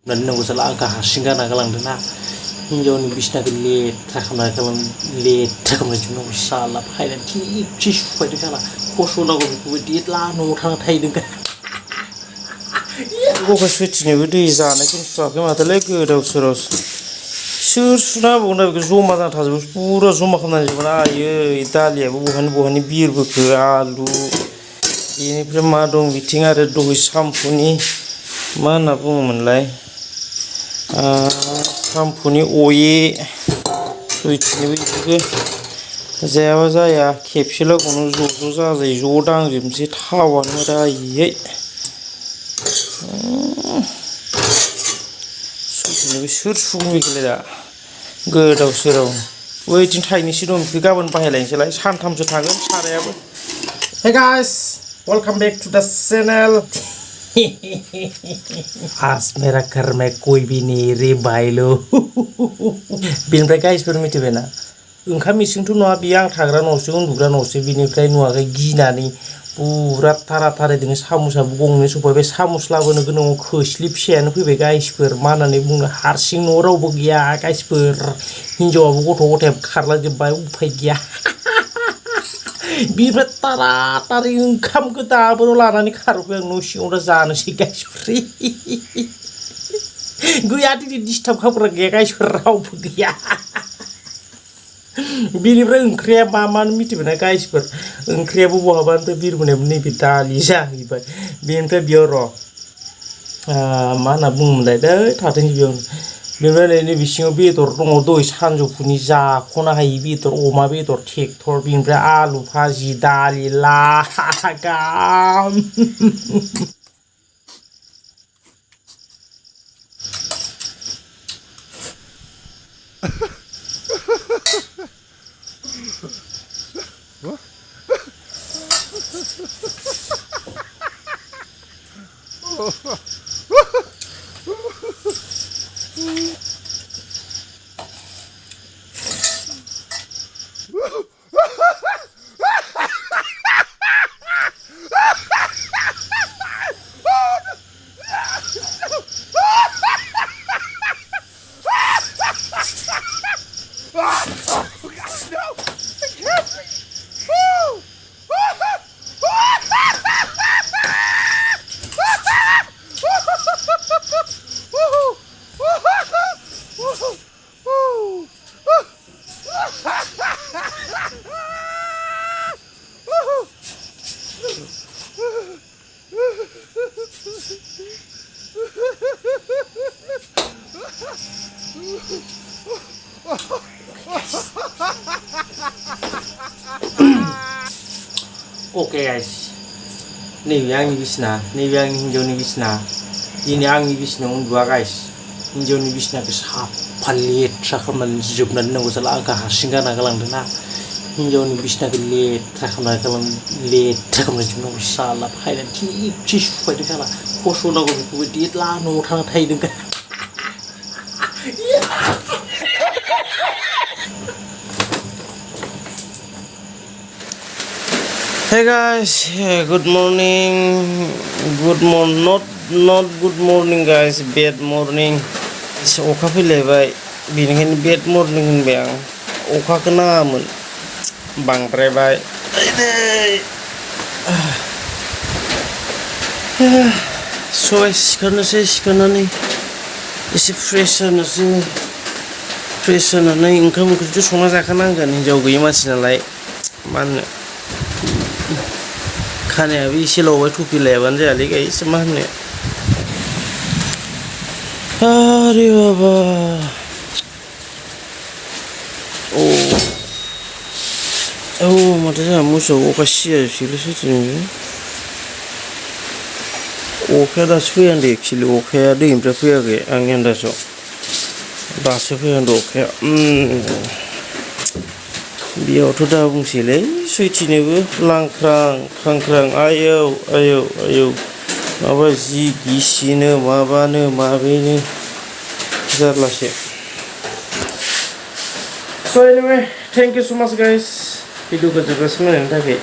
नांगौ जाला आंखौ हारसिं गाना गालांदोंना हिनजावनि बिसिनाखौ लेथ्रा खालामनानै साला फायना थिगसे सुफायदों गाला खस्थ' नांगौ बेफोरबायदि न'आव थांना थाहैदों गगा सुइथिनोबो दै जानायखौनो सुवाखै माथोलै गोदाव सोराव सोर सुना होबावगोन बेखौ जमा जाना थाजोबो फुरा जमा खालामनानै जोबोना आयै दालियाबो बहानि बिरबोखो आलु बेनिफ्राय मा दं बिथिं आरो दहाय सामफुनि मा होनना बुङोमोनलाय सामफुनि अये सुइथिनोबो बेफोरखौ जायाबा जाया खेबसेलागैनो ज' जाजाय ज' दांजोबनोसै थावानो रायै सुइथिनोबो सोर सुगोन बेखौलाय दा गोदाव सोराव बैथिं थाइनैसो दं बेखौ गाबोन बाहायलायनोसैलाय सानथामसो थागोन सारायाबो hey guys welcome back to the channel आज मेरा घर में कोई भी नहीं रे भाई लो बेनिफ्राय गाइसफोर मिथिबायना ओंखाम इसिंथ' नङा बियो आं थाग्रा न'सो उन्दुग्रा न'सो बिनिफ्राय नुवाखै गिनानै पुरा थारा सामुसाबो गंनै सफैबाय सामुस लाबोनो गोनाङाव खोस्लि फिसायानो फैबाय गाइसफोर मा होननानै बुंनो हारसिं न'आव रावबो गैया गाइसफोर हिनजावाबो गथ' गथायाबो खारलांजोब्बाय उफाय गैया बिनिफ्राय तारातारि ओंखामखौ दाबोराव लानानै खारबोबाय आं न' सिङाव दा जानोसै गाइसफोर गैया दिनै डिस्टार्ब खालामग्रा गैया गाइसफोर रावबो गैया बिनिफ्राय ओंख्रिया मा मिथिबायना गाइसफोर ओंख्रियाबो बहाबानिफ्राय बिरबोनायाबो नैबे दालि जाहैबाय बेनिफ्राय बेयाव र' मा होनना बुङोमोनलाय दै थाथोंसै बेयावनो बेनिफ्राय नैबे सिङाव बेदर दङ दहाय सानजौफुनि जाख'नो हायि बेदर अमा बेदर ट्रेक्टर बेनिफ्राय आलु भाजि दालि लागाम Oke guys, nैबे आंनि बिसिना नैबे आंनि हिन्जावनि बिसिना दिनै आंनि बिसिनायाव उन्दुआ गाइस हिन्जावनि बिसिनाखौ साफा लेथ्रा खालामनानै जोबनानै नांगौ जाला आंखौ हारसिं गाना गालांदोंना हिन्जावनि बिसिनाखौ लेथ्रा खालामनानै जोबनांगौ साला फायना थिगसे सुफायदों गाला खस्थ' नांगौ बेफोरबायदि न'आव थांना थाहैदों Hey guys, good morning. Not good morning guys, bad morning. अखा फैलायबाय बेनिखायनो bad morning होनबाय आं अखाखौ नाङामोन बांद्रायबाय सबाय सिखारनानै एसे फ्रेश जानानै ओंखाम ओंख्रिथ' संना जाखानांगोन हिन्जाव गैयि मानसि नालाय मा होनो खानायाबो एसे लावबाय टुपि लायाबानो जायालै गाइस मा होनो आरे बाबा माथो जोंहा मोसौआव अखा सिजाजोबसैलै सैथोनो अखाया दासो फैहांदों एक्सुवेलि अखाया दैनिफ्राय फैयाखै आंनि आन्दाजाव दासो फैहांदों अखाया बेयावथ' दा बुंसैलै सैथिनोबो लांख्रां आयौ माबा जि गिसिनो माबानो माबेनो जारलासो So anyway, thank you so much guys भिडिअखौ जोबजासिम नायनायनि थाखाय